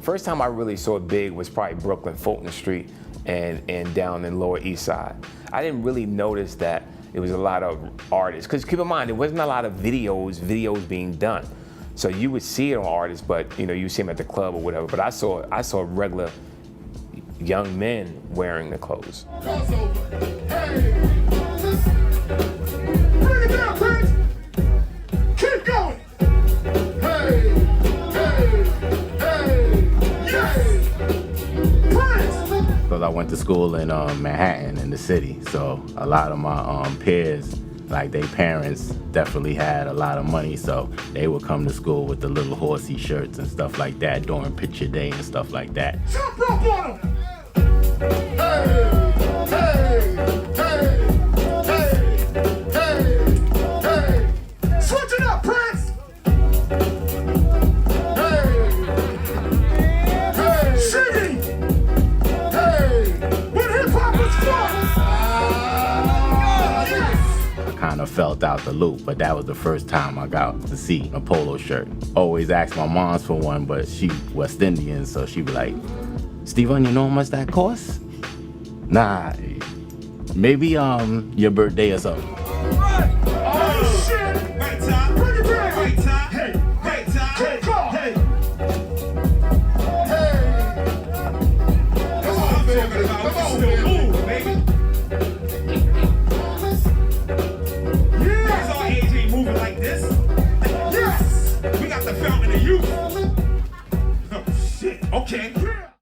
First time I really saw it big was probably Brooklyn, Fulton Street, and down in Lower East Side. I didn't really notice that it was a lot of artists, because keep in mind, there wasn't a lot of videos being done. So you would see it on artists, but you see them at the club or whatever. But I saw regular young men wearing the clothes. Hey. Bring it down, Prince. Keep going. Hey, yes. Prince. Because I went to school in Manhattan in the city, so a lot of my peers, like their parents definitely had a lot of money, so they would come to school with the little horsey shirts and stuff like that during picture day and stuff like that. Jump up on them. Hey, switch it up, Prince. Zhigge. When hip hop was I kind of felt out the loop, but that was the first time I got to see a polo shirt. Always asked my moms for one, but she West Indian, so she'd be like, Steven, you know how much that costs? Nah, maybe your birthday or something. Oh shit! Right time, bring it back! Right time, hey, right time, hey, hey, hey! Come on, baby, come on, move, baby! Yeah! That's our age ain't moving like this. Yes! We got the fountain of youth. Oh shit! Okay.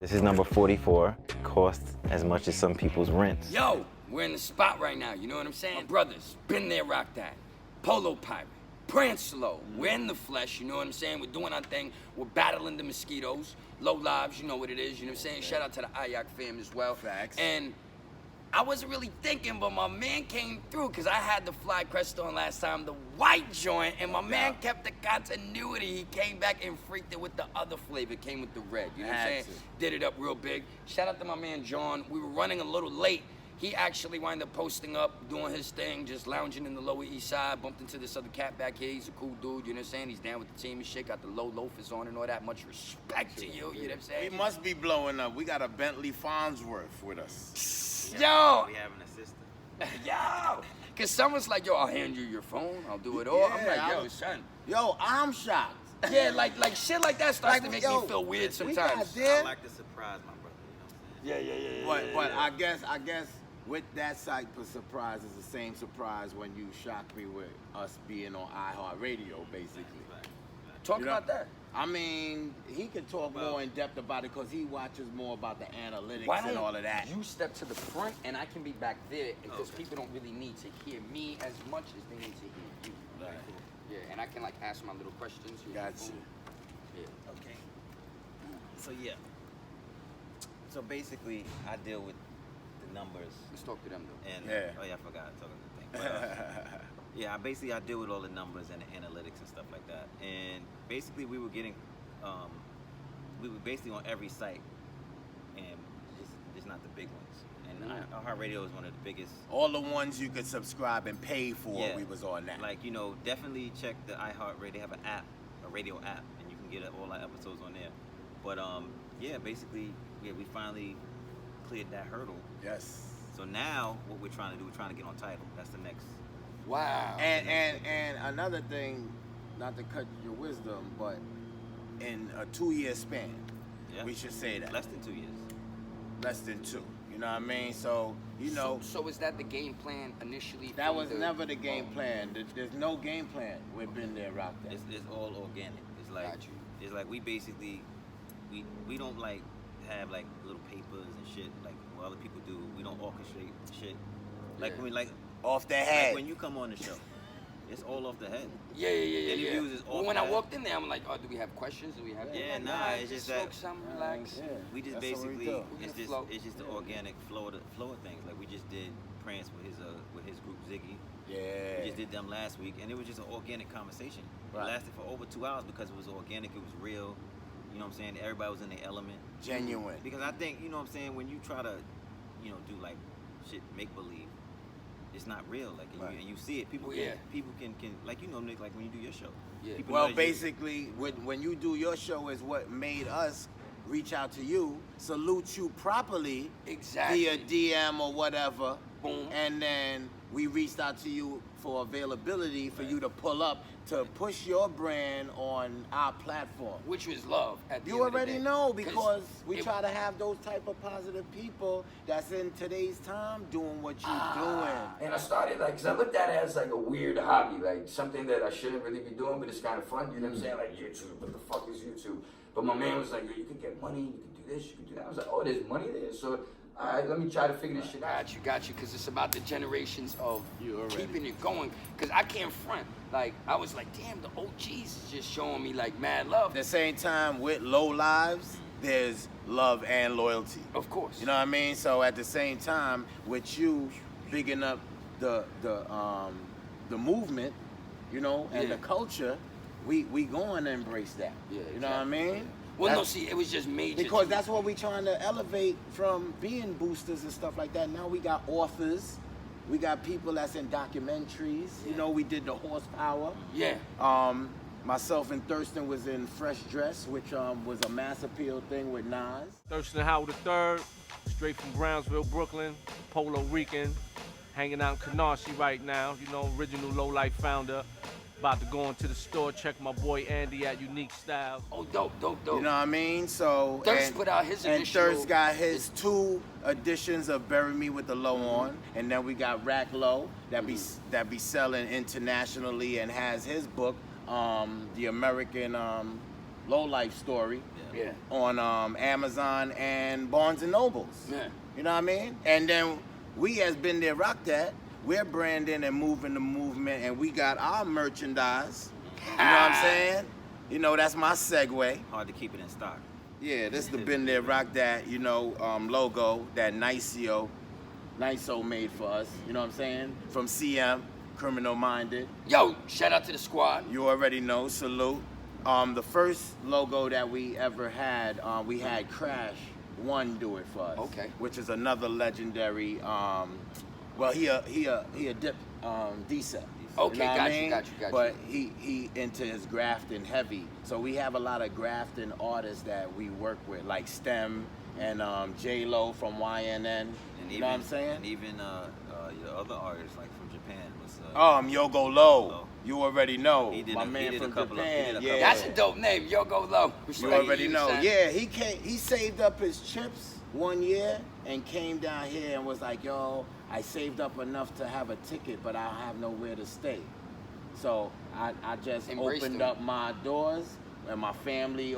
This is number 44. Costs as much as some people's rents. Yo, we're in the spot right now, you know what I'm saying? My brothers, been there, rock that. Polo Pirata, Prance-Lo, we're in the flesh, you know what I'm saying? We're doing our thing, we're battling the mosquitoes, low lives, you know what it is, you know what I'm saying? Shout out to the Ayak fam as well. Facts. And I wasn't really thinking, but my man came through, because I had the fly crest on last time, the white joint, and my man kept the continuity. He came back and freaked it with the other flavor, came with the red, you know what I'm saying? Did it up real big. Shout out to my man John. We were running a little late. He actually wound up posting up, doing his thing, just lounging in the Lower East Side, bumped into this other cat back here. He's a cool dude, you know what I'm saying? He's down with the team and shit, got the low loafers on and all that. Much respect to you, you know what I'm saying? We must be blowing up. We got a Bentley Farnsworth with us. Yo! We have an assistant. Yo! Cause someone's like, yo, I'll hand you your phone, I'll do it all. I'm like, yo, son. Yo, I'm shocked. Yeah, like shit like that starts to make me feel weird sometimes. I like to surprise my brother, you know what I'm saying? Yeah. But I guess with that type of surprise is the same surprise when you shocked me with us being on iHeartRadio, basically. Talk about that. I mean, he can talk more in depth about it because he watches more about the analytics Why and don't all of that. you step to the front and I can be back there because people don't really need to hear me as much as they need to hear you. Right. Yeah, and I can like ask my little questions. Gotcha. Yeah. Okay. So yeah. So basically, I deal with the numbers. Let's talk to them though. And Yeah. oh yeah, I forgot to talk about the thing. But, yeah, I deal with all the numbers and the analytics and stuff like that. And basically, we were basically on every site, and it's not the big ones. And iHeartRadio is one of the biggest. All the ones you could subscribe and pay for, Yeah. we was on that. Like, definitely check the iHeartRadio. They have an app, a radio app, and you can get all our episodes on there. But yeah, basically, we finally cleared that hurdle. Yes. So now, what we're trying to do, we're trying to get on Tidal. That's the next. Wow. And another thing, not to cut your wisdom, but in a 2-year span, we should say that. Less than 2 years. Less than 2. You know what I mean? So, So is that the game plan initially? that was never the game plan. There's no game plan. We've been there, rock that. It's all organic. It's like Got you. It's like we basically we don't like have like little papers and shit like what other people do. We don't orchestrate shit. Like when Off the head. Like when you come on the show, it's all off the head. Yeah. Interviews is off When the I head. walked in there, I'm like, oh, do we have questions? Do we have? Yeah, I'm nah, like, it's just smoke that- some, relax. We just That's what we basically do. it's just the organic flow of things. Like we just did Prance with his group Zhigge. Yeah. We just did them last week, and it was just an organic conversation. It Right. lasted for over 2 hours because it was organic, it was real. You know what I'm saying? Everybody was in their element. Genuine. Because I think, you know what I'm saying, when you try to, do like shit make believe, it's not real. Like and you see it. People can like Nick, like when you do your show. Yeah. People Well, know that basically, when you do your show is what made us reach out to you, salute you properly Exactly. via DM or whatever, Boom. and then we reached out to you for availability for you to pull up to push your brand on our platform. Which was love at the You end of the already day. know, because we it- try to have those type of positive people that's in today's time doing what you're And I started because I looked at it as like a weird hobby, like something that I shouldn't really be doing, but it's kind of fun. You know what I'm saying? Like YouTube, what the fuck is YouTube? But my man was like, yo, you can get money, you can do this, you can do that. I was like, oh, there's money there. So, all right, let me try to figure this shit out. Got you, because it's about the generations of keeping it going. Because I can't front. Like, I was like, damn, the OGs is just showing me like mad love. At the same time, with low lives, there's love and loyalty. Of course. You know what I mean? So at the same time, with you bigging up the movement, you know, and the culture, we going to embrace that. Yeah, you know what I mean? Well, no, That's- see, it was just major. because that's what we trying to elevate from being boosters and stuff like that. Now we got authors, we got people that's in documentaries. You know, we did the horsepower. Yeah. Myself and Thurston was in Fresh Dress, which was a mass appeal thing with Nas. Thurston Howard III, straight from Brownsville, Brooklyn, Polo Rican, hanging out in Canarsie right now. You know, original Low Life founder. About to go into the store, check my boy Andy at Unique Styles. Oh, dope. You know what I mean? So Thirst put out his and initial- Thirst got his 2 editions of Bury Me with the Low on, and then we got Rack Low that be selling internationally and has his book, The American Low Life Story, on Amazon and Barnes and Nobles. Yeah. You know what I mean? And then we has been there, rock that. We're branding and moving the movement, and we got our merchandise. You know what I'm saying? You know, that's my segue. Hard to keep it in stock. Yeah, this is the Been There, Rock That, you know, logo that Nicio made for us. You know what I'm saying? From CM, Criminal Minded. Yo, shout out to the squad. You already know, salute. The first logo that we ever had, we had Crash One do it for us. Okay. Which is another legendary. Well, he a dip D-set. Okay, You know what I mean? got you. But he into his grafting heavy. So we have a lot of grafting artists that we work with, like STEM and J-Lo from YNN. And You know what I'm saying? And even your other artists, like from Japan, was Yogo Low. Low. You already know. He did My a- he man did a from couple of- he Japan. did a Yeah. couple That's a dope name, Yogo Low. You already know. Yeah, he saved up his chips one year and came down here and was like, yo, I saved up enough to have a ticket, but I don't have nowhere to stay. So I just Embraced opened him. up my doors, and my family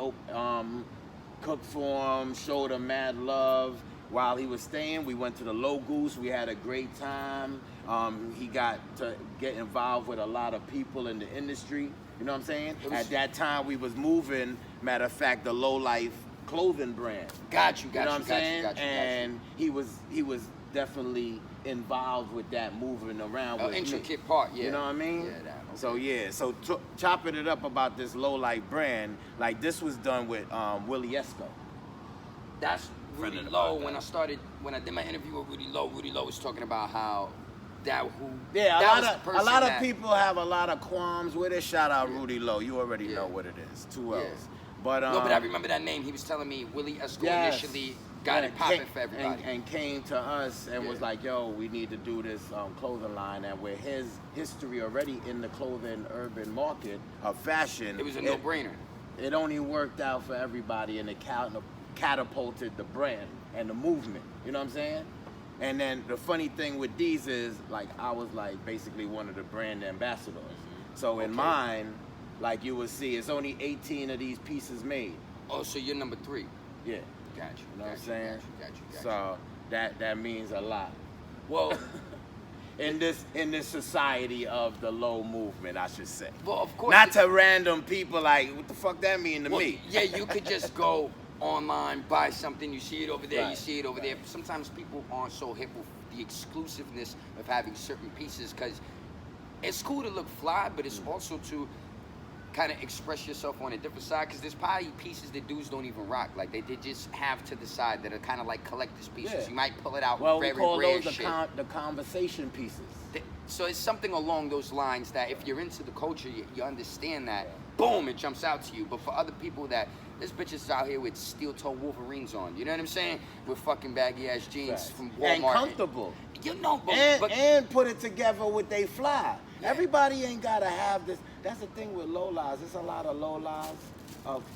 cooked for him, showed him mad love. While he was staying, we went to the Low Goose. We had a great time. He got to get involved with a lot of people in the industry. You know what I'm saying? At that time, we was moving, matter of fact, the Low Life clothing brand. Got you. You know what I'm saying? And he was definitely involved with that, moving around with me. Intricate part, yeah. You know what I mean? Yeah, that, okay. So chopping it up about this Low Life brand, like this was done with Willie Esco. That's Rudy Friend of the Lowe. podcast. When I did my interview with Rudy Lowe was talking about how Yeah, that was the a person lot of that- people have a lot of qualms with it. Shout out Rudy Lowe. You already know what it is. 2 L's. Yeah. But No, but I remember that name. He was telling me Willie Esco yes. initially got it popping for everybody. And came to us and was like, yo, we need to do this clothing line. And with his history already in the clothing urban market of fashion, It was a no-brainer. It only worked out for everybody, and it catapulted the brand and the movement. You know what I'm saying? And then the funny thing with these is, like, I was like basically one of the brand ambassadors. So in mine, like you will see, it's only 18 of these pieces made. Oh, so you're number 3. Yeah. Got you. You know what I'm saying? Got you. So that means a lot. Well, In this society of the low movement, I should say. well, of course. Not to random people like, what the fuck that mean to well, me? Yeah, you could just go online, buy something, you see it over there, you Right, see it over there. Sometimes people aren't so hip with the exclusiveness of having certain pieces, because it's cool to look fly, but it's also to kind of express yourself on a different side, because there's probably pieces that dudes don't even rock. Like they just have to the side that are kind of like collector's pieces. Yeah. You might pull it out Well, very we call rare those shit. the conversation pieces. So it's something along those lines that if you're into the culture, you understand that boom, it jumps out to you. But for other people that, there's bitches out here with steel-toe Wolverines on. You know what I'm saying? With fucking baggy-ass jeans from Walmart. And comfortable. You know, And put it together with they fly. Yeah. Everybody ain't gotta have this. That's the thing with low lives. There's a lot of low lives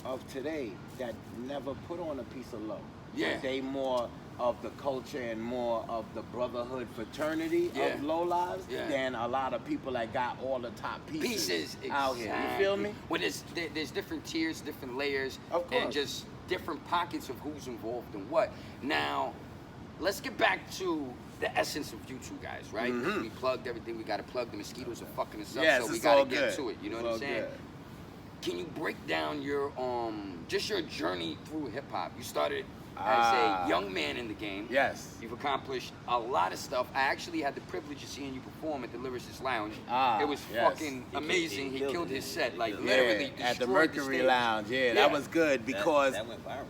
of today that never put on a piece of low. Yeah. They more of the culture and more of the brotherhood fraternity of low lives than a lot of people that got all the top pieces out here. You feel me? Well, there's different tiers, different layers, Of course. and just different pockets of who's involved in what. Now, let's get back to the essence of you two guys, right? We plugged everything. We got to plug. The mosquitoes are fucking us up, Yes, so we it's got all to get good. to it. You know It's what I'm all saying? good. Can you break down your just your journey through hip hop? You started as a young man in the game. Yes. You've accomplished a lot of stuff. I actually had the privilege of seeing you perform at the Lyricist Lounge. It was fucking amazing. He killed his set, like literally at the destroyed Mercury stage. Lounge. Yeah, that was good because that went viral.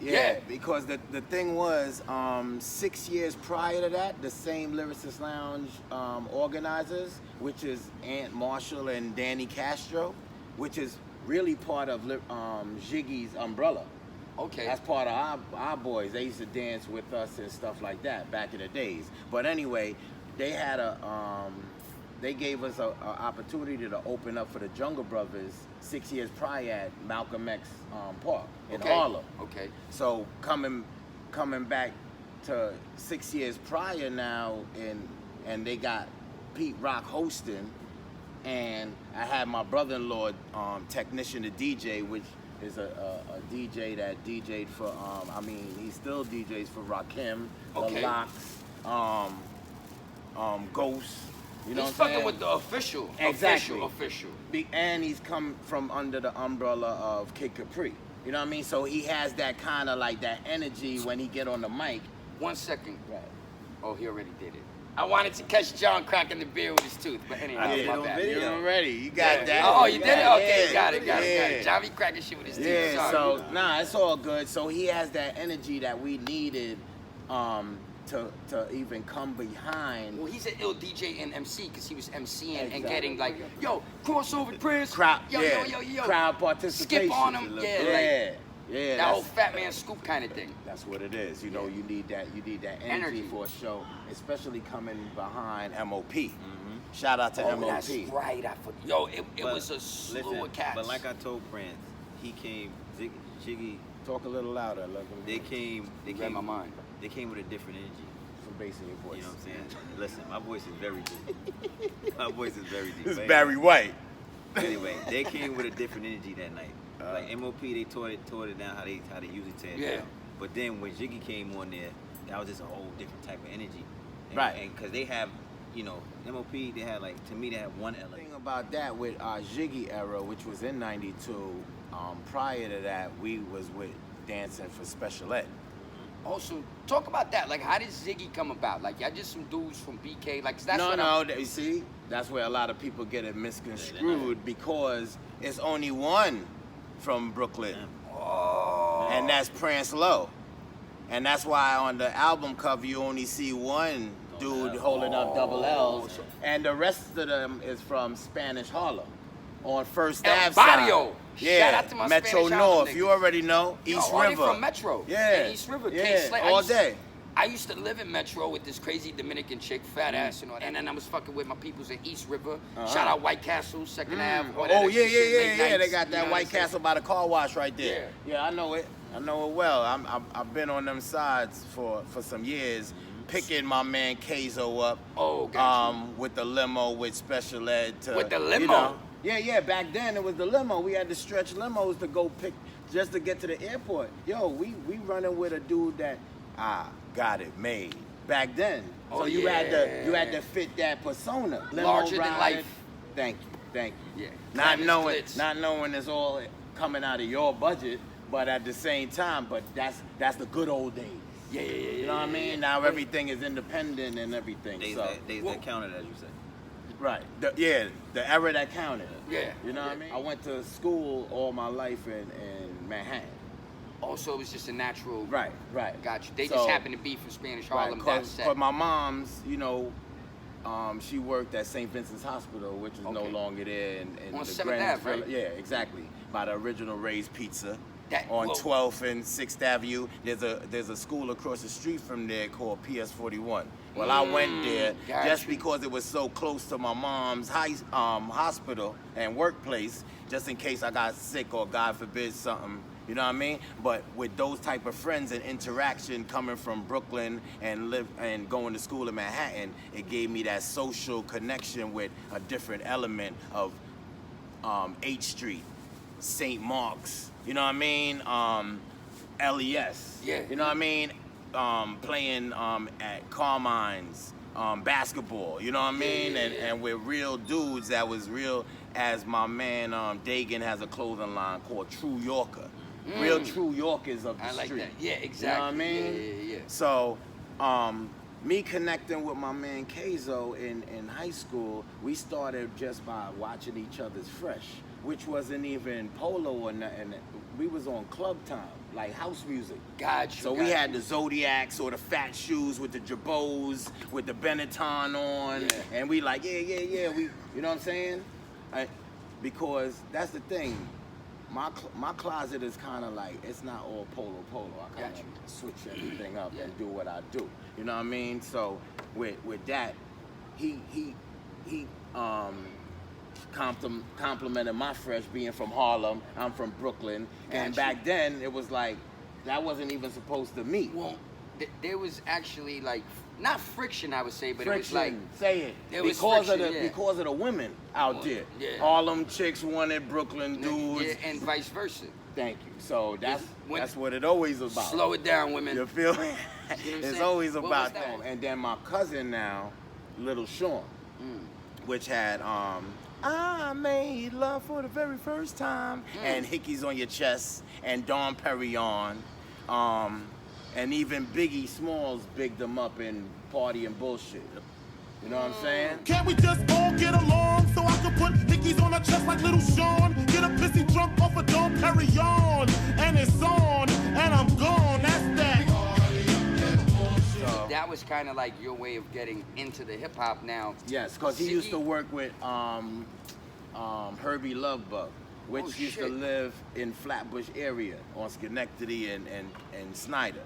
Yeah, because the thing was, 6 years prior to that, the same Lyricist Lounge organizers, which is Aunt Marshall and Danny Castro, which is really part of Zhigge's umbrella. Okay. That's part of our boys. They used to dance with us and stuff like that back in the days. But anyway, they had they gave us an opportunity to open up for the Jungle Brothers 6 years prior at Malcolm X Park in Harlem. Okay. So coming back to 6 years prior now, and they got Pete Rock hosting, and I had my brother-in-law technician to DJ, which is a DJ that DJ'd for he still DJs for Rakim, The Locks, Ghost. You know He's what I'm fucking saying? with the official. Exactly. Official. And he's come from under the umbrella of Kid Capri. You know what I mean? So he has that kind of like that energy when he get on the mic. 1 second. Right. Oh, he already did it. I wanted to catch John cracking the beer with his tooth, but anyway, I did my it on bad. video already. You got that. Oh, you did it? Okay, got it. Yeah. John be cracking shit with his teeth. Yeah, Sorry. so it's all good. So he has that energy that we needed to even come behind. Well, he's an ill DJ and MC because he was MCing and getting like, yo, crossover Prince. Crowd, yo. crowd participation. Skip on him. Yeah, that whole fat man scoop kind of thing. That's what it is. You know, you need that energy for a show, especially coming behind MOP. Shout out to MOP. That's right. It was a slew of cats. But like I told Prance, he came, Zhigge. Talk a little louder. They came read my mind. They came with a different energy. Some bass in your voice. You know what I'm saying? Listen, my voice is very deep. My voice is very deep. It's Barry White. Anyway, they came with a different energy that night. Like MOP, they tore it down how they usually tear it down. But then when Zhigge came on there, that was just a whole different type of energy. Right. And because they have, MOP, they had to me, they had one element. The thing about that with our Zhigge era, which was in '92, prior to that, we was with Dancing for Special Ed. Also, talk about that. Like, how did Zhigge come about? Like, y'all just some dudes from BK. Like, that's You see, that's where a lot of people get it misconstrued because it's only one from Brooklyn, and that's Prance-Lo, and that's why on the album cover you only see one dude holding up double L's, and the rest of them is from Spanish Harlem on First Ave side. Yeah, Shout out to my Metro Spanish North. Harlem You already know East River. From Metro. Yeah, East River. Yeah, all day. I used to live in Metro with this crazy Dominican chick, fat ass, and all that. And then I was fucking with my peoples in East River. Shout out White Castle, Second Ave. Oh yeah. They got that White Castle by the car wash right there. Yeah, I know it. I know it well. I've been on them sides for some years, picking my man Keizo up. Oh, gotcha. With the limo with Special Ed. With the limo. You know, yeah. Back then it was the limo. We had to stretch limos to go pick just to get to the airport. Yo, we running with a dude that got it made back then. So you had to fit that persona. Limo Larger than riding. life. Thank you. Yeah. Not knowing Glitz. it's all coming out of your budget, but at the same time, but that's the good old days. Yeah. You know what I mean? Now everything is independent and everything. Days So that counted, as you said. right, the era that counted. Yeah. You know what I mean? I went to school all my life in Manhattan. Also, it was just a natural. Right. Got you. They So- just happened to be from Spanish Harlem. That's But my mom's, She worked at St. Vincent's Hospital, which is no Okay. longer there. In On the 7th Greenwich Ave, right? Village. Yeah, exactly. By the original Ray's Pizza. Whoa. 12th and 6th Avenue. There's a school across the street from there called PS41. Well, I went there just because it was so close to my mom's hospital and workplace, just in case I got sick or God forbid something. You know what I mean? But with those type of friends and interaction coming from Brooklyn and going to school in Manhattan, it gave me that social connection with a different element of 8th Street, St. Mark's, you know what I mean? LES, Yeah. you know what I mean? Playing at Carmine's, basketball, you know what I mean? And with real dudes that was real, as my man Dagan has a clothing line called True Yorker. Real true Yorkers of the I like street. that. Yeah, exactly. You know what I mean? Yeah. So, me connecting with my man Keizo in high school, we started just by watching each other's Fresh, which wasn't even polo or nothing. We was on club time, like house music. Gotcha. So we had the Zodiacs or the fat shoes with the Jabots, with the Benetton on, and we like, yeah. We, you know what I'm saying? Because that's the thing. My closet is kind of like, it's not all polo. I kind of switch everything up and do what I do. You know what I mean? So with that, he complimented my Fresh being from Harlem. I'm from Brooklyn. And back then, it was like, that wasn't even supposed to meet. Well, there was actually like, not friction, I would say, but Friction, it was like, say it. Because of the women out there. Yeah. Harlem chicks wanted Brooklyn dudes. yeah, and vice versa. Thank you. So that's what it always about. Slow it down, women. You feel me? You know what I'm It's saying? always What about was that? them. And then my cousin now, Little Sean, which had I made love for the very first time, and Hickeys on Your Chest, and Dom Perignon, and even Biggie Smalls bigged them up in Party and Bullshit. You know what I'm saying? Can't we just all get along so I can put hickeys on her chest like Little Sean? Get a pissy drunk off of Dom Perignon, and it's on, and I'm gone. That's that. So, That was kind of like your way of getting into the hip hop now. yes, because he used to Ziggy- work with Herbie Lovebug, which used to shit. live in Flatbush area on Schenectady and Snyder.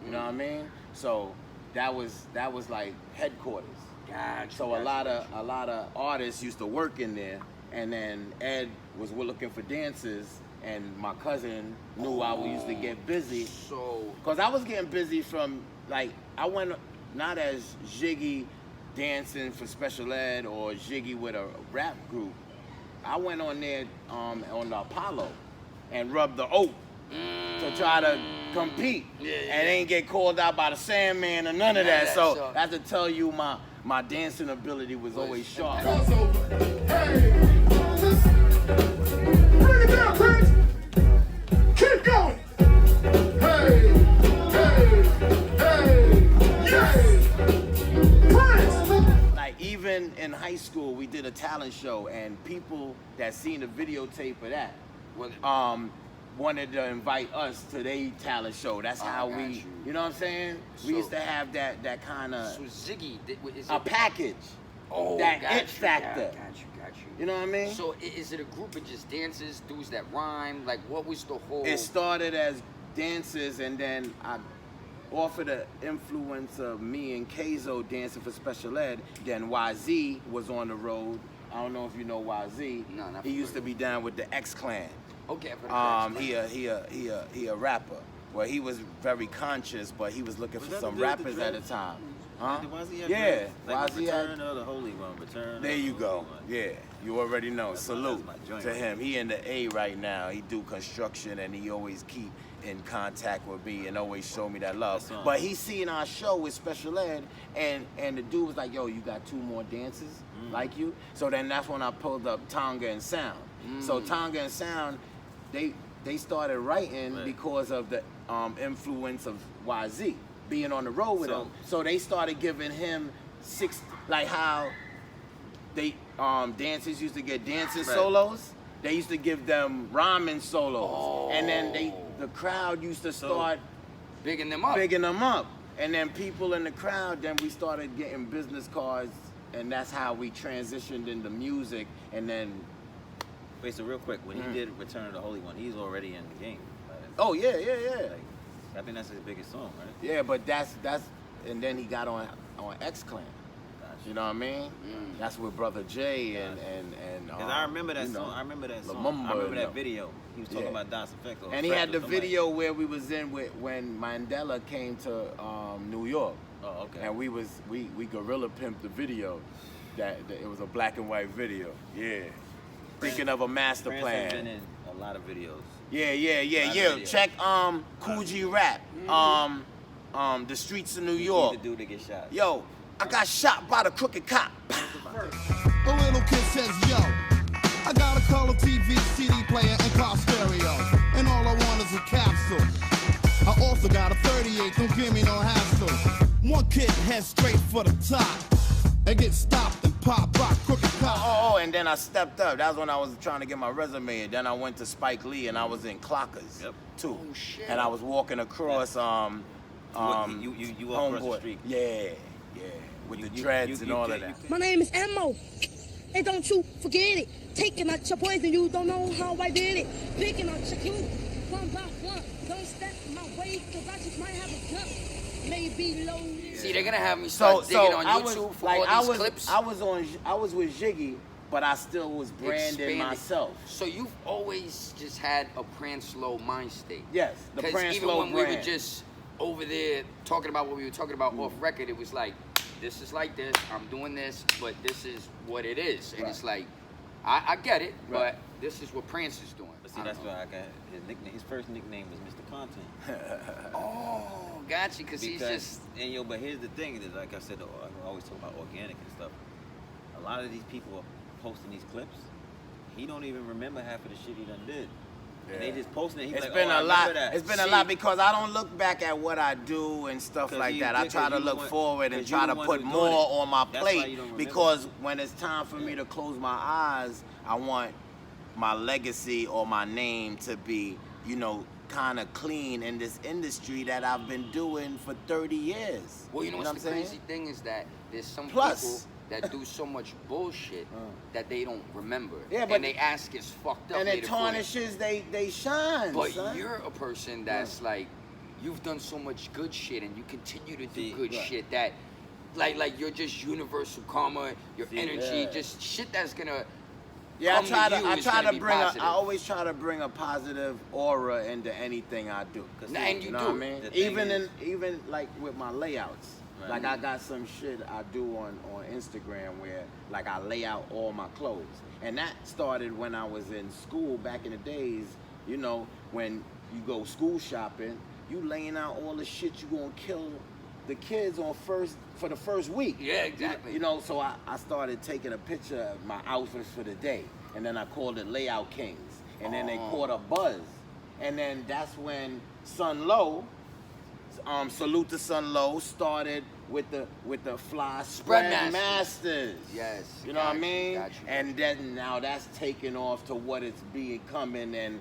You know what I mean? So that was like headquarters. Gotcha. So a lot of artists used to work in there, and then Ed was looking for dancers, and my cousin knew I used to get busy. So, Cause I was getting busy from, like, I went not as Zhigge dancing for special ed or Zhigge with a rap group. I went on there on the Apollo and rubbed the oat to try to compete and ain't get called out by the Sandman or none of that. So I have to tell you my dancing ability was always sharp. Hey, bring it down, Prince. Keep going. Hey, yes. Prince. Like, even in high school, we did a talent show, and people that seen the videotape of that wanted to invite us to their talent show. That's how we, you know what I'm saying? We used to have that kind of so Ziggy, is a it, package, oh, that got it you, factor. Got you. You know what I mean? So is it a group of just dancers, dudes that rhyme? Like, what was the whole? It started as dances, and then I offered the influence of me and Keizo dancing for special ed. Then YZ was on the road. I don't know if you know YZ. No, not He used to be down with the X Clan. Okay, I've heard of He a rapper. Well, he was very conscious, but he was looking for some rappers at the time. Huh? Yeah, YZ had. Return of the Holy One. Return. There of the you Holy go. One. Yeah, you already know. Salute that's my joint to right him. He in the A right now. He do construction, and he always keep in contact with me and always show me that love. That's But he seen our show with special ed, and the dude was like, "Yo, you got 2 more dancers like you?" So then that's when I pulled up Tonga and Sound. So Tonga and Sound, they started writing because of the influence of YZ being on the road with him. So they started giving him 6, like how they dancers used to get dancing solos. They used to give them rhyming solos, and then the crowd used to start bigging them up. And then people in the crowd, then we started getting business cards and that's how we transitioned into music, and then. Wait, so real quick, when he did Return of the Holy One, he's already in the game. Like, Oh yeah. like, I think that's his biggest song, right? Yeah, but that's and then he got on X Clan. You know what I mean? That's with Brother J and Because I remember that song. I remember that song. I remember that video. He was talking about Das Effect. And he had the video where we was in when Mandela came to New York. Oh, okay. And we gorilla pimped the video. That it was a black and white video. Yeah. Thinking of a master Prance plan. has been in a lot of videos. Yeah. Videos. Check Kool Rap. The Streets of New York. He's the dude that get shot. Yo, I got shot by the crooked cop. The little kid says, yo, I got a color TV, CD player, and car stereo. And all I want is a capsule. I also got a 38, don't give me no hassle. One kid heads straight for the top. And get stopped and pop rock, crooked cop. Oh, and then I stepped up. That was when I was trying to get my resume. And then I went to Spike Lee and I was in Clockers, too. Oh, shit. And I was walking across, you walk across the street. Yeah. With the dreads and all of that. My name is Mo. And don't you forget it. Taking out your poison, you don't know how I did it. Picking out your clue, one by one. Don't step my way, cause I just might have a gun.Maybe low. See, they're gonna have me start digging on I YouTube was, for like, all these clips. I was with Zhigge, but I still was branding Expanded. myself. So you've always just had a Prance-Lo mind state. Yes, the Because even Prance-Lo when we were brand. just over there talking about what we were talking about off record, it was like, this is like this, I'm doing this, but this is what it is. And it's like, I get it, but this is what Prance is doing. But see, that's why I got his nickname. His first nickname was Mr. Content. Oh, gotcha, because he's just... And but here's the thing, is like I said, I always talk about organic and stuff. A lot of these people are posting these clips. He don't even remember half of the shit he done did. And they just posting it. He's It's like, been oh, a I lot. remember that. It's been a lot because I don't look back at what I do and stuff 'Cause like you- that. I yeah, try 'cause to you look the one- forward and 'cause you try the to one put who's doing more it. on my That's why you plate don't remember because it. when it's time for me to close my eyes, I want my legacy or my name to be, kind of clean in this industry that I've been doing for 30 years. Well, you know what what's the crazy thing is that there's some Plus- people that do so much bullshit that they don't remember. Yeah, but- and they ask it's fucked up And it later for you. tarnishes they shine, But son. you're a person that's like, you've done so much good shit and you continue to do See, good right. shit that, like you're just universal karma, your energy, just shit that's gonna Yeah, come to you I is try gonna to be bring positive. I always try to bring a positive aura into anything I do. And you know do what I it. mean? The thing Even is- even like with my layouts. Right. Like I got some shit I do on Instagram where like I lay out all my clothes. And that started when I was in school back in the days, when you go school shopping, you laying out all the shit you gonna kill the kids for the first week. Yeah, exactly. So I started taking a picture of my outfits for the day, and then I called it Layout Kings, and then they caught a buzz, and then that's when Sun Lo, salute to Sun Lo, started with the fly spread masters. Yes. You know what I got you, mean? got you. And then now that's taken off to what it's becoming, and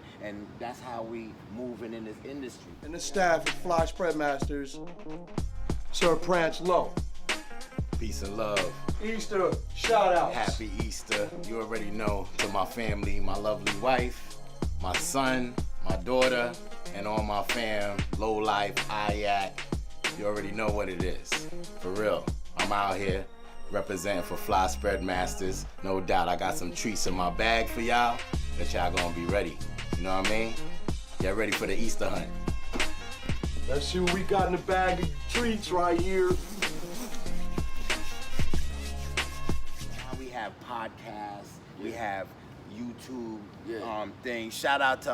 that's how we moving in this industry. And the staff at Fly Spread Masters, Sir Prance-Lo. Peace and love. Easter shout outs. Happy Easter. You already know, to my family, my lovely wife, my son, my daughter, and all my fam, Low Life, IAC. You already know what it is. For real. I'm out here representing for Fly Spread Masters. No doubt I got some treats in my bag for y'all that y'all gonna be ready. You know what I mean? Get ready for the Easter hunt. Let's see what we got in the bag of treats right here. Now we have podcasts, we have YouTube Yeah. things. Shout out to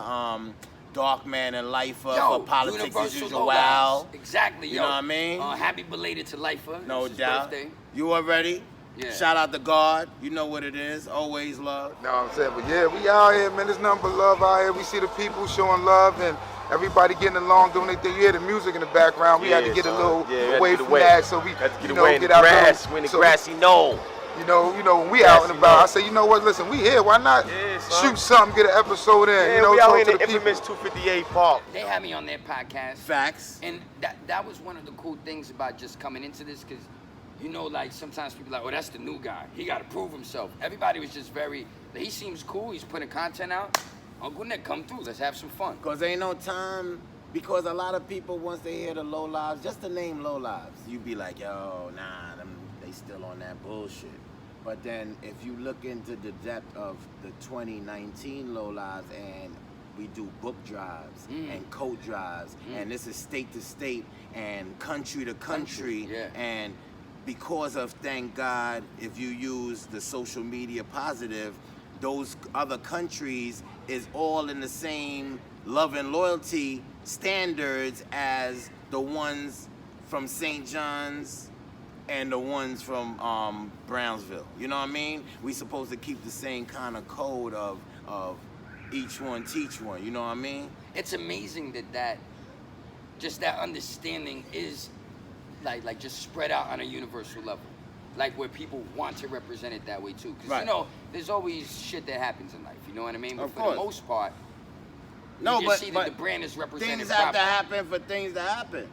Darkman and Lifer Yo, for Politics as Universal Usual. Lowdowns. Exactly, You yo. know what I mean? Happy belated to Lifer. No It's his doubt. birthday. You already? Yeah. Shout out to God. You know what it is. Always love. Know what I'm saying? But yeah, we out here, man. There's nothing but love out here. We see the people showing love and everybody getting along, doing their thing. You hear the music in the background. We had to get a little away from that, so we had to get you know, away in the get out grass, there. when the So, grassy knoll. You know, when we out and about, I say, you know what? Listen, we here. Why not shoot something, get an episode in? Yeah, you know, we out talk here to in the the people. infamous 258 Park. They had me on their podcast. Facts. And that was one of the cool things about just coming into this, because you know, like sometimes people are like, oh, that's the new guy. He got to prove himself. Everybody was just very, he seems cool. He's putting content out. Uncle Nick, come through. Let's have some fun. Because ain't no time, because a lot of people, once they hear the Low Lives, just the name Low Lives, you be like, yo, nah, they still on that bullshit. But then if you look into the depth of the 2019 Low Lives, and we do book drives and coat drives, and this is state to state and country to country, and because of, thank God, if you use the social media positive, those other countries is all in the same love and loyalty standards as the ones from St. John's and the ones from Brownsville. You know what I mean? We supposed to keep the same kind of code of each one teach one. You know what I mean? It's amazing that just that understanding is like just spread out on a universal level. Like where people want to represent it that way too. Because you know, there's always shit that happens in life, you know what I mean? But for the most part, you just see that the brand is represented things have to happen for things to happen.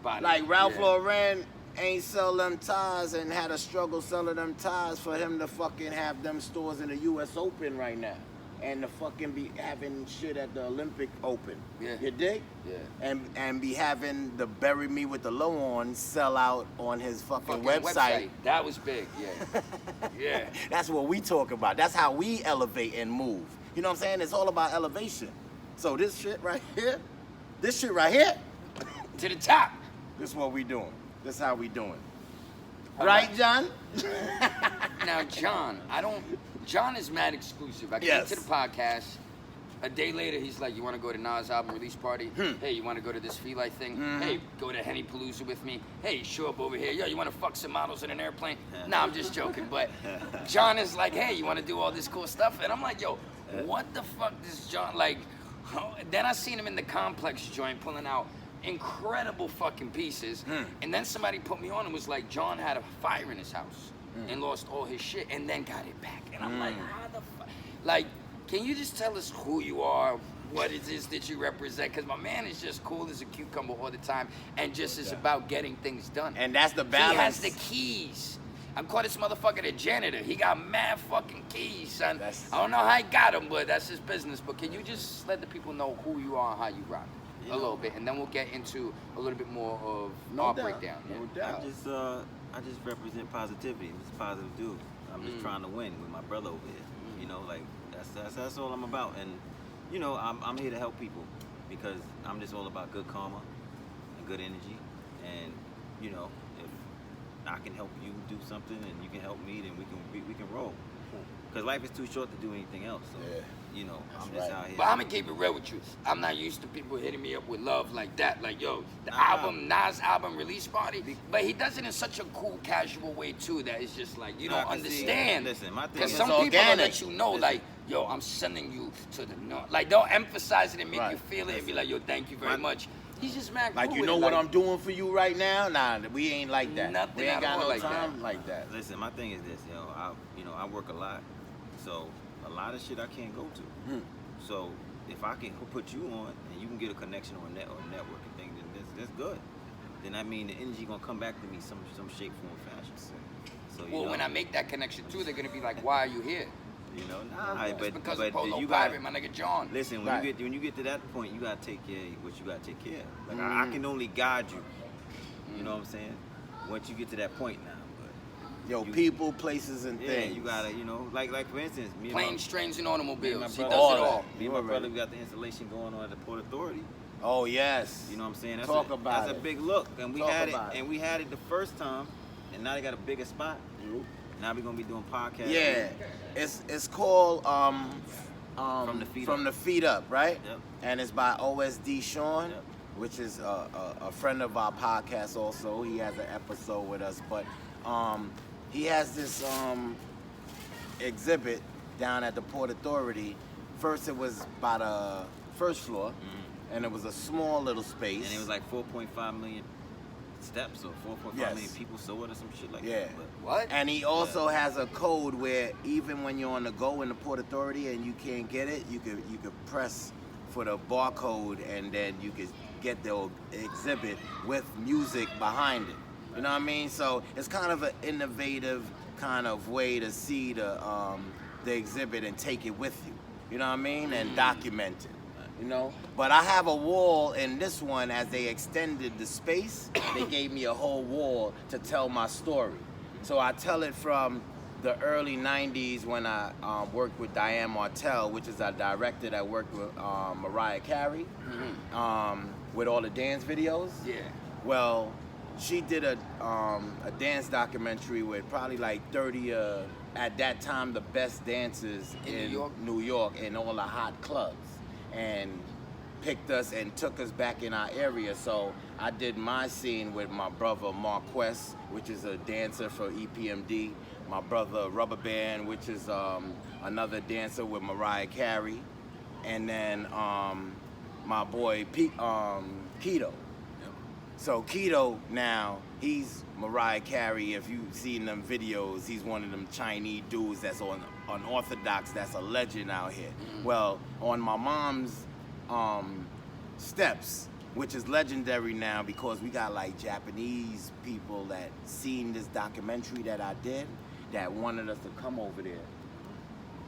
Like Ralph Lauren ain't sell them ties and had a struggle selling them ties for him to fucking have them stores in the US Open right now. And to fucking be having shit at the Olympic Open. Yeah. You dig? Yeah. And be having the Bury Me With the Low On sell out on his fucking website. That was big, yeah. Yeah. That's what we talk about. That's how we elevate and move. You know what I'm saying? It's all about elevation. So this shit right here, to the top. This is what we doing. This is how we doing. Right, John? Now, John is mad exclusive. I came to the podcast. A day later, he's like, you want to go to Nas' album release party? Hey, you want to go to this Fee-Life thing? Hey, go to Henny Palooza with me? Hey, show up over here. Yo, you want to fuck some models in an airplane? Nah, I'm just joking. But John is like, hey, you want to do all this cool stuff? And I'm like, yo, what the fuck does John, like, then I seen him in the Complex joint pulling out incredible fucking pieces. And then somebody put me on and was like, John had a fire in his house and lost all his shit and then got it back. And I'm like, how the fuck? Like, can you just tell us who you are, what it is that you represent? Because my man is just cool as a cucumber all the time and just is about getting things done. And that's the balance. He has the keys. I'm called this motherfucker the janitor. He got mad fucking keys, son. I don't know how he got them, but that's his business. But can you just let the people know who you are and how you rock a little bit, and then we'll get into a little bit more of our breakdown. No doubt. I just represent positivity. I'm just a positive dude. I'm just trying to win with my brother over here. You know, like that's all I'm about. And you know, I'm here to help people because I'm just all about good karma and good energy. And you know, if I can help you do something and you can help me, then we can roll. Because life is too short to do anything else. So, you know, I'm just out here. But I'm going to keep it real with you. I'm not used to people hitting me up with love like that. Like, yo, the Nas album release party. But he does it in such a cool, casual way, too, that it's just like, you don't understand. Listen, my thing Because is some people don't let you know, like, yo, I'm sending you to the north. Like, they'll emphasize it and make you feel it and be like, yo, thank you very much. He's just mad cool. Like, you know what I'm doing for you right now? Nah, we ain't like that. Nothing we ain't got no like time like that. Listen, my thing is this, I work a lot. So a lot of shit I can't go to. So if I can put you on and you can get a connection or a network and things, then that's good. Then I mean the energy gonna come back to me some shape, form, fashion. So you know, when I make that connection too, they're gonna be like, why are you here? You know, it's because but of Polo you Pirata, my nigga John. Listen, when you get to that point, you gotta take care of what you gotta take care of. Like I can only guide you. You know what I'm saying? Once you get to that point now. People, places, and things. You gotta, like for instance, planes, trains, and automobiles. He does it all. Me and my brother, we got the installation going on at the Port Authority. Oh yes. You know what I'm saying? That's a big look, and we had it the first time, and now they got a bigger spot. Now we're gonna be doing podcasts. Yeah, it's called From the Feet Up, right? Yep. And it's by OSD Sean, which is a friend of our podcast. Also, he has an episode with us, but he has this exhibit down at the Port Authority. First, it was by the first floor, and it was a small little space. And it was like 4.5 million steps or 4.5 million people saw it or some shit like that. But what? And he also has a code where even when you're on the go in the Port Authority and you can't get it, you could press for the barcode and then you could get the exhibit with music behind it. You know what I mean? So it's kind of an innovative kind of way to see the exhibit and take it with you. You know what I mean? And document it. You know? But I have a wall in this one. As they extended the space, they gave me a whole wall to tell my story. So I tell it from the early 90s when I worked with Diane Martell, which is a director that worked with Mariah Carey, with all the dance videos. Yeah. Well, she did a dance documentary with probably like 30, at that time, the best dancers in New York in all the hot clubs, and picked us and took us back in our area. So I did my scene with my brother Marquess, which is a dancer for EPMD, my brother Rubber Band, which is another dancer with Mariah Carey, and then my boy Keto. So Keto now, he's Mariah Carey. If you've seen them videos, he's one of them Chinese dudes that's on Unorthodox, that's a legend out here. Well, on my mom's steps, which is legendary now because we got like Japanese people that seen this documentary that I did that wanted us to come over there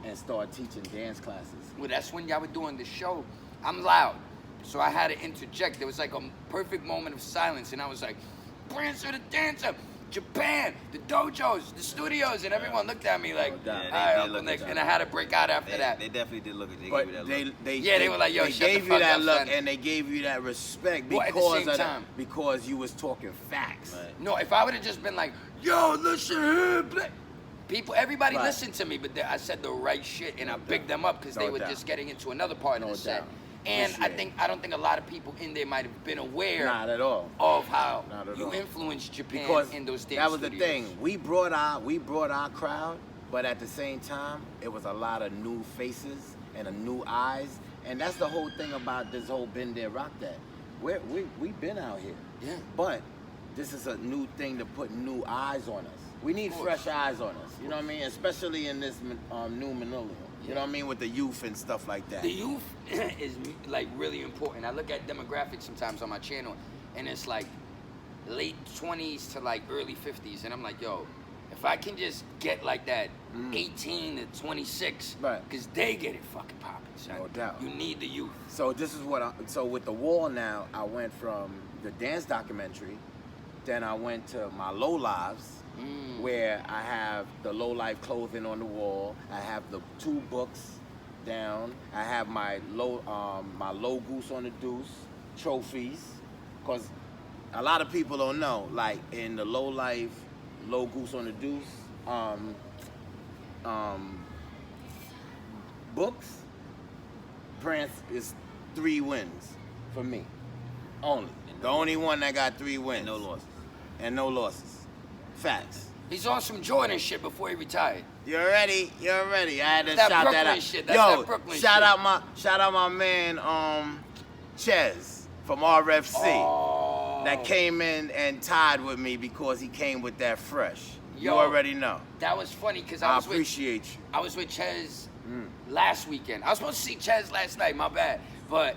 and start teaching dance classes. Well, that's when y'all were doing the show. I'm loud, so I had to interject. There was like a perfect moment of silence, and I was like, Prance-Lo the dancer, Japan, the dojos, the studios, and everyone looked at me like, Yeah, all they right, did Uncle look Nick, at and I had to break out after that. They definitely did look at you. But they were like, yo, they shut the gave you fuck that up, look, son. and they gave you that respect Well, at the because same of time. because you was talking facts. Right. No, if I would have just been like, yo, listen here, everybody Right. listened to me, but I said the right shit, and I bigged them up because No they were doubt. just getting into another part of No the set. doubt. And Appreciate I don't think a lot of people in there might have been aware Not at all. of how Not at you all. influenced Japan Because in those dance that was studios. the thing. We brought our crowd, but at the same time, it was a lot of new faces and new eyes, and that's the whole thing about this whole Been There Rock That. We've been out here, Yeah. but this is a new thing to put new eyes on us. We need fresh eyes on us. You know what I mean? Especially in this new millennium. You know what I mean? With the youth and stuff like that. The youth is like really important. I look at demographics sometimes on my channel, and it's like late 20s to like early 50s, and I'm like, yo, if I can just get like that 18 to 26, Right. because they get it fucking popping, son. No doubt. You need the youth. So this is so with the wall now, I went from the dance documentary, then I went to my low lives, where I have the low life clothing on the wall. I have the 2 books down. I have my low goose on the deuce, trophies, cause a lot of people don't know. Like in the low life, low goose on the deuce, books. Prance is 3 wins for me, only. The only one that got 3 wins. And no losses. And no losses. Facts. He's on some Jordan shit before he retired. You're ready. I had to That shout Brooklyn that out. shit, that's that Brooklyn shout shit. out my man Ches from RFC Oh. that came in and tied with me because he came with that fresh. You Yo, already know. That was funny because I appreciate you. I was with Ches last weekend. I was supposed to see Ches last night, my bad. But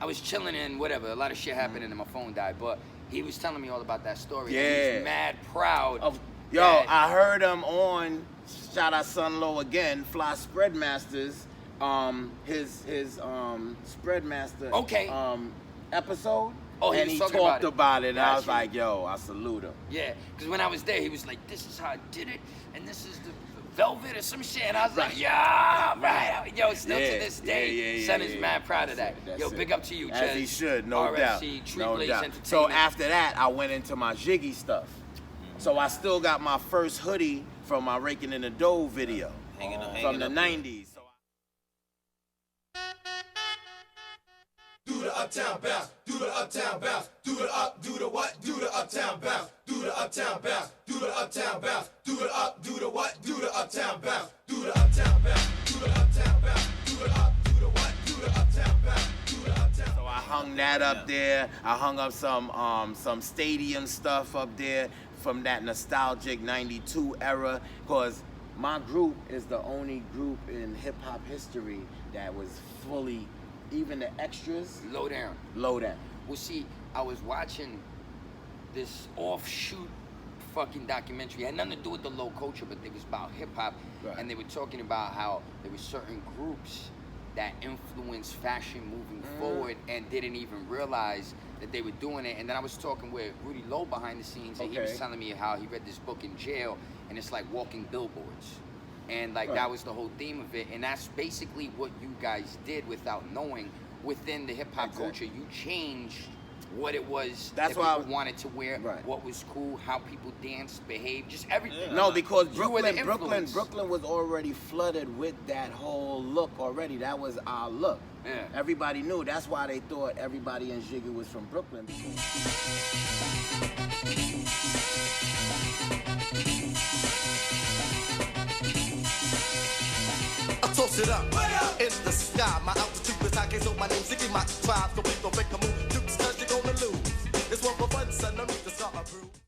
I was chilling and whatever. A lot of shit happened and my phone died. But he was telling me all about that story. Yeah. And he was mad proud. Yo, that- I heard him on, shout out Sun Low again, Fly Spread Masters, his Spread Master episode. Oh, he and was he talking talked about it. and I was Gotcha. like, yo, I salute him. Yeah, because when I was there, he was like, this is how I did it, and this is the velvet or some shit. And I was like, yeah, right. Yo, still to this day, son is mad proud of that. That's Yo, it. big up to you, As Ches. he should, no RFC, doubt. Tree No Blaze doubt. Entertainment. So after that, I went into my Zhigge stuff. So I still got my first hoodie from my Raking in the Dough video from the 90s. Do the uptown bounce, do the uptown bounce, do the up, do the what, do the uptown bounce, do the uptown bounce, do the uptown bounce, do the up, do the what, do the uptown bounce, do the uptown bounce, do the uptown bounce, do the up, do the what, do the uptown bounce, do the uptown. So I hung that up there. I hung up some stadium stuff up there from that nostalgic 92 era, because my group is the only group in hip hop history that was fully, even the extras, Low down. low down. Well, see, I was watching this offshoot fucking documentary. It had nothing to do with the low culture, but it was about hip hop, and they were talking about how there were certain groups that influenced fashion moving forward and didn't even realize that they were doing it. And then I was talking with Rudy Lowe behind the scenes, and he was telling me how he read this book in jail, and it's like walking billboards. And like that was the whole theme of it. And that's basically what you guys did without knowing. Within the hip hop culture, you changed what it was that people wanted to wear, what was cool, how people danced, behaved, just everything. No, because Brooklyn was already flooded with that whole look already. That was our look. Yeah. Everybody knew. That's why they thought everybody in Zhigge was from Brooklyn. I toss it up in the sky. My altitude is high, so my name's Ziggy, my tribe. So please don't make a move